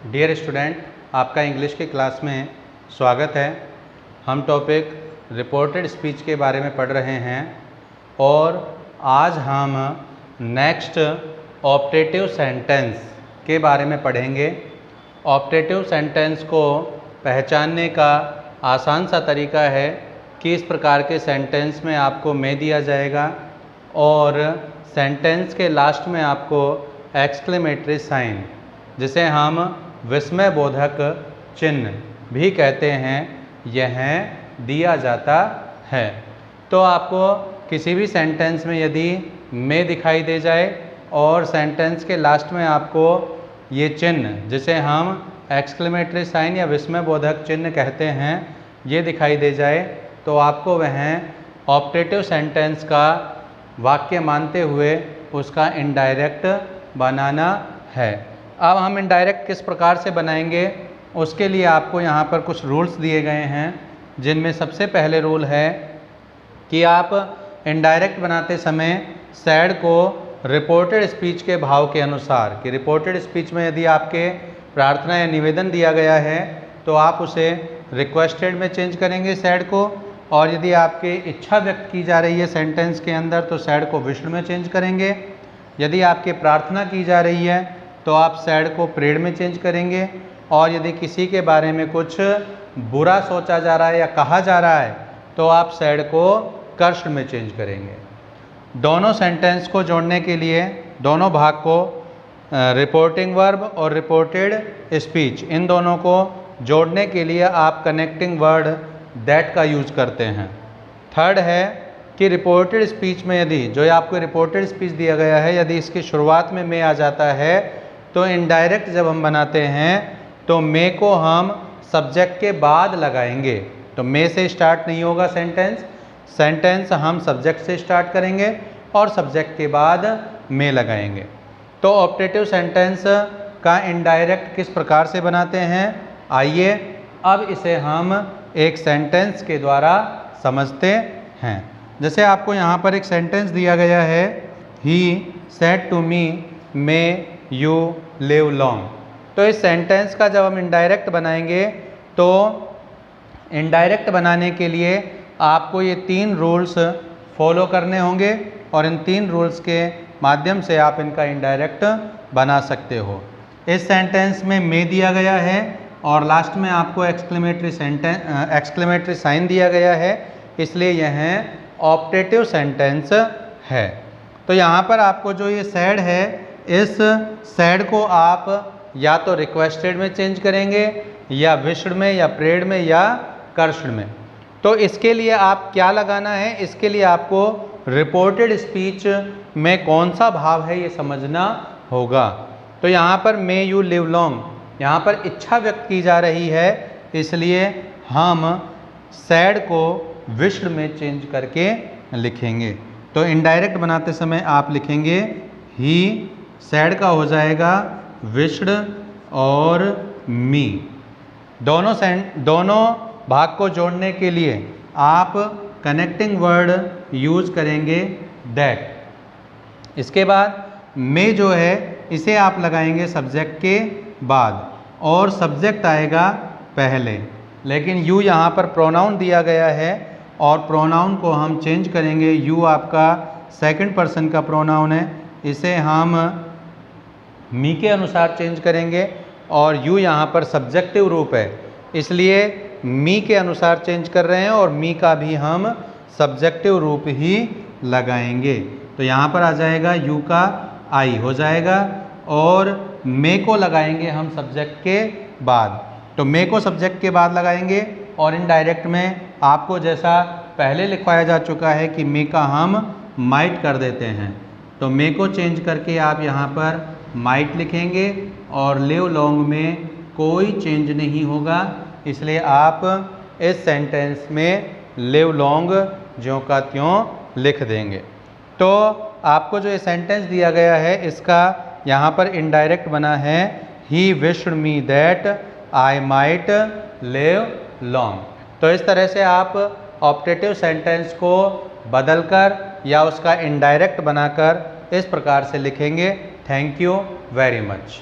Dear student, आपका English की class में स्वागत है। हम टॉपिक रिपोर्टेड स्पीच के बारे में पढ़ रहे हैं और आज हम नेक्स्ट ऑप्टेटिव सेंटेंस के बारे में पढ़ेंगे। ऑप्टेटिव सेंटेंस को पहचानने का आसान सा तरीका है कि इस प्रकार के सेंटेंस में आपको में दिया जाएगा और सेंटेंस के लास्ट में आपको एक्सक्लेमेटरी साइन, जिसे हम विस्मय बोधक चिन्ह भी कहते हैं, यह दिया जाता है। तो आपको किसी भी सेंटेंस में यदि में दिखाई दे जाए और सेंटेंस के लास्ट में आपको ये चिन्ह, जिसे हम एक्सक्लेमेटरी साइन या विस्मय बोधक चिन्ह कहते हैं, ये दिखाई दे जाए तो आपको वह ऑप्टेटिव सेंटेंस का वाक्य मानते हुए उसका इनडायरेक्ट बनाना है। अब हम इनडायरेक्ट किस प्रकार से बनाएंगे, उसके लिए आपको यहाँ पर कुछ रूल्स दिए गए हैं, जिनमें सबसे पहले रूल है कि आप इनडायरेक्ट बनाते समय सैड को रिपोर्टेड स्पीच के भाव के अनुसार, कि रिपोर्टेड स्पीच में यदि आपके प्रार्थना या निवेदन दिया गया है तो आप उसे रिक्वेस्टेड में चेंज करेंगे सैड को, और यदि आपकी इच्छा व्यक्त की जा रही है सेंटेंस के अंदर तो सैड को विश्ड में चेंज करेंगे। यदि आपकी प्रार्थना की जा रही है तो आप सैड को प्रेड में चेंज करेंगे, और यदि किसी के बारे में कुछ बुरा सोचा जा रहा है या कहा जा रहा है तो आप सैड को कर्ष में चेंज करेंगे। दोनों सेंटेंस को जोड़ने के लिए, दोनों भाग को, रिपोर्टिंग वर्ब और रिपोर्टेड स्पीच, इन दोनों को जोड़ने के लिए आप कनेक्टिंग वर्ड दैट का यूज करते हैं। थर्ड है कि रिपोर्टेड स्पीच में यदि जो आपको रिपोर्टेड स्पीच दिया गया है, यदि इसकी शुरुआत में आ जाता है तो इनडायरेक्ट जब हम बनाते हैं तो मे को हम सब्जेक्ट के बाद लगाएंगे। तो मे से स्टार्ट नहीं होगा सेंटेंस हम सब्जेक्ट से स्टार्ट करेंगे और सब्जेक्ट के बाद मे लगाएंगे। तो ऑप्टेटिव सेंटेंस का इनडायरेक्ट किस प्रकार से बनाते हैं, आइए अब इसे हम एक सेंटेंस के द्वारा समझते हैं। जैसे आपको यहाँ पर एक सेंटेंस दिया गया है, he said to me may you live long. तो इस सेंटेंस का जब हम इनडायरेक्ट बनाएंगे तो इनडायरेक्ट बनाने के लिए आपको ये 3 रूल्स फॉलो करने होंगे और इन 3 रूल्स के माध्यम से आप इनका इनडायरेक्ट बना सकते हो। इस सेंटेंस में मे दिया गया है और लास्ट में आपको एक्सक्लेमेटरी साइन दिया गया है, इसलिए यह ऑप्टेटिव सेंटेंस है। तो यहाँ पर आपको जो ये सैड है, इस सैड को आप या तो रिक्वेस्टेड में चेंज करेंगे या विश्ड में या प्रेड में या कर्षड में। तो इसके लिए आप क्या लगाना है, इसके लिए आपको रिपोर्टेड स्पीच में कौन सा भाव है ये समझना होगा। तो यहाँ पर मे यू लिव लॉन्ग, यहाँ पर इच्छा व्यक्त की जा रही है, इसलिए हम सैड को विश्ड में चेंज करके लिखेंगे। तो इनडायरेक्ट बनाते समय आप लिखेंगे ही, सैड का हो जाएगा विश्ड और मी। दोनों भाग को जोड़ने के लिए आप कनेक्टिंग वर्ड यूज करेंगे दैट। इसके बाद मे जो है इसे आप लगाएंगे सब्जेक्ट के बाद और सब्जेक्ट आएगा पहले, लेकिन यू यहाँ पर प्रोनाउन दिया गया है और प्रोनाउन को हम चेंज करेंगे। यू आपका सेकंड पर्सन का प्रोनाउन है, इसे हम मी के अनुसार चेंज करेंगे और यू यहाँ पर सब्जेक्टिव रूप है, इसलिए मी के अनुसार चेंज कर रहे हैं और मी का भी हम सब्जेक्टिव रूप ही लगाएंगे। तो यहाँ पर आ जाएगा यू का आई हो जाएगा और मे को लगाएंगे हम सब्जेक्ट के बाद। तो मे को सब्जेक्ट के बाद लगाएंगे और इनडायरेक्ट में आपको जैसा पहले लिखवाया जा चुका है कि मे का हम माइट कर देते हैं, तो मे को चेंज करके आप यहाँ पर माइट लिखेंगे और लिव लॉन्ग में कोई चेंज नहीं होगा, इसलिए आप इस सेंटेंस में लिव लॉन्ग ज्यों का त्यों लिख देंगे। तो आपको जो ये सेंटेंस दिया गया है इसका यहाँ पर इनडायरेक्ट बना है, he wished me that I might live long. तो इस तरह से आप ऑप्टेटिव सेंटेंस को बदलकर या उसका इनडायरेक्ट बनाकर इस प्रकार से लिखेंगे। Thank you very much.